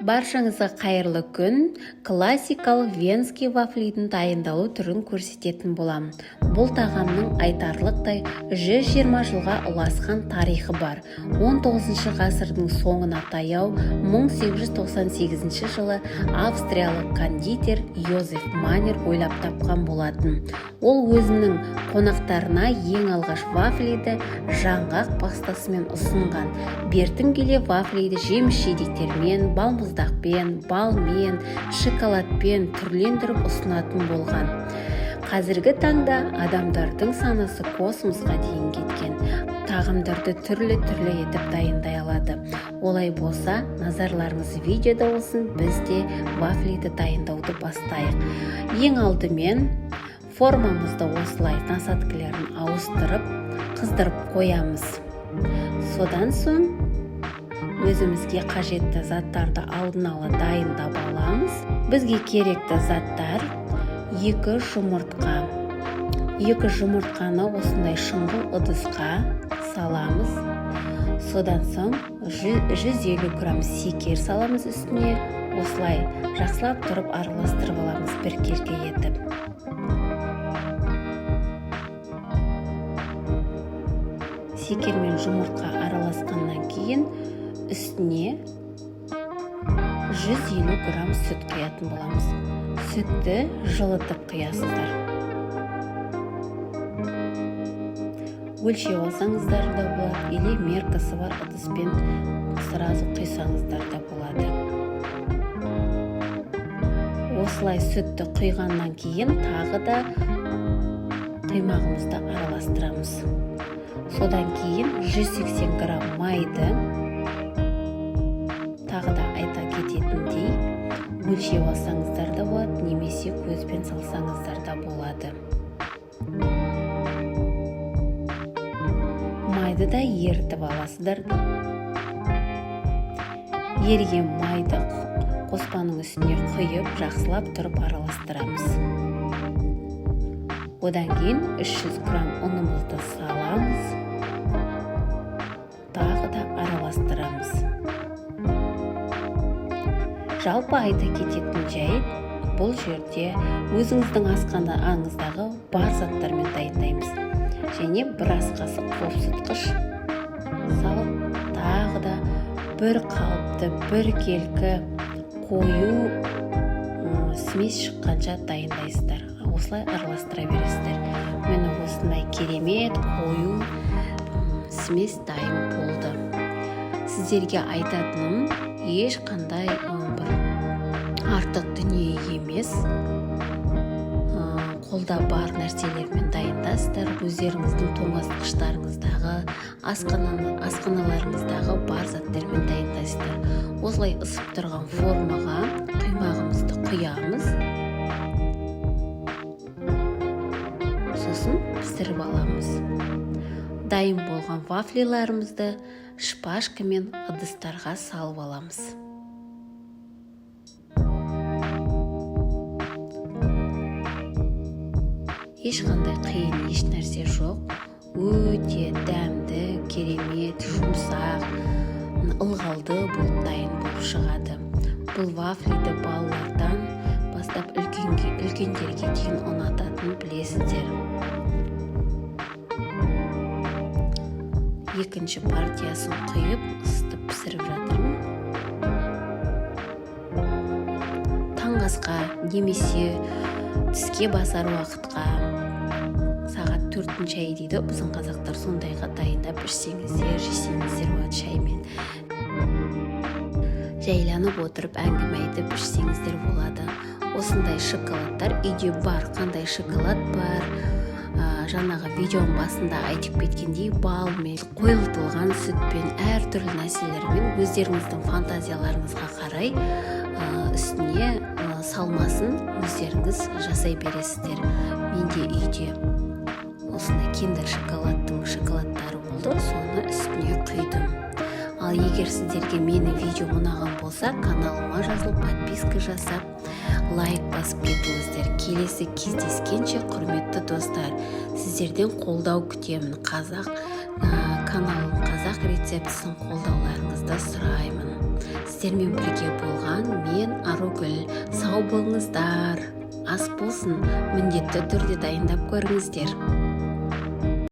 Баршаңызға қайырлы күн. Классикалық венский вафлидің дайындалу түрін көрсететін болам. Бұл тағамның айтарлықтай 120 жылға ұласқан тарихы бар. 19 ғасырдың соңына таяу 1898 жылы австриялық кондитер Йозеф Маннер ойлап тапқан болатын. Ол өзінің қонақтарына ең алғаш вафлиді жаңғақ пастасымен ұсынған. Бертін келе вафлиді жеміс-жидектермен, балмұздақпен, балмен, шоколадпен түрлендіріп ұсынатын болған. Қазіргі таңда адамдардың санасы космосқа дейін кеткен. Тағамдарды түрлі етіп дайындай алады. Олай болса, назарларыңыз видеода болсын, біз де вафлиді дайындауды бастайық. Ең алдымен формамызды осылай насаткілерін ауыстырып, қыздырып қоямыз. Содан соң өзімізге қажетті заттарды алдын ала дайындап аламыз. Бізге керекті заттар 2 жұмыртқа. 2 жұмыртқаны осындай шұңғыл ыдысқа саламыз. Содан соң 150 грамм секер саламыз үстіне. Осылай жақсылап тұрып араластырып аламыз бір керге етіп. Секер мен жұмыртқа араласқаннан кейін үстіне 150 грамм сүт құятын боламыз. Сүтті жылытып құясыздар. Өлшеп алсаңыздар да болады, или меркасы бар ыдыспен сразу құйсаңыздар да болады. Осылай сүтті құйғаннан кейін тағы да құймағымызды араластырамыз. Содан кейін 180 грамм майды, тағы да айта кететіндей, өлшеп алсаңыздар да болады, немесе көзбен салсаңыздар да болады. Майды да ерітіп аласыздар. Еріген майды қоспаның үстіне құйып, жақсылап тұрып араластырамыз. Одан кейін 300 грамм ұнымызды саламыз. Тағы да араластырамыз. Жалпы айта кететін жайт, бұл жерде өзіңіздің асханаңыздағы бар заттармен дайындаймыз. Және бір ас қасық қосытқыш салып, тағы да бір қалыпты, бір келкі қою смес шыққанша дайындайсыздар. Осылай араластыра бересіздер. Мені осындай керемет қою смес дайын болды. Сіздерге айтатыным, ешқандай артық дүние емес. Қолда бар нәрселермен дайындасыздар. Өздеріңіздің тоңазытқыштарыңыздағы, асханаларыңыздағы бар заттармен дайындайсыздар. Осылай ысып тұрған формаға құймағымызды құямыз. Сосын пісіріп аламыз. Дайын болған вафлиларымызды шпажка мен ыдыстарға салып аламыз. Ешқандай қиын еш нәрсе жоқ. Өте дәмді, керемет, жұмсақ, ылғалды болып дайын болып шығады. Бұл вафлиді балалардан бастап үлкендерге дейін ұнататын білесіздер. Екінші партиясын құйып, ысытып пісіріп жатырмын. Таңғы асқа немесе түске басар уақытқа, сағат 4-тің шайы дейді, біздің қазақтар, сондайға дайындап ішсеңіздер, жесеңіздер болады шаймен. Жайланып отырып әңгіме айтып ішсеңіздер болады. Осындай шоколадтар үйде бар. Қандай шоколад бар? Жаңағы видеоның басында айтып кеткендей, балмен, қойылтылған сүтпен, әртүрлі нәрселермен өздеріңіздің фантазияларыңызға қарай үстіне салмасын өздеріңіз жасай бересіздер. Менде үйде осындай киндер шоколадтары болды, соны үстіне құйдым. Ал егер сіздерге мені видео ұнаған болса, каналыма жазылып, подписка жасап, лайк басып кетіңіздер. Келесі кездескенше, құрметті достар, сіздерден қолдау күтемін. Каналым Қазақ рецептісін қолдауларыңызды сұраймын. Сіздермен бірге болған мен Арugүл. Сау болыңыздар. Ас болсын, міндетті түрде дайындап көріңіздер.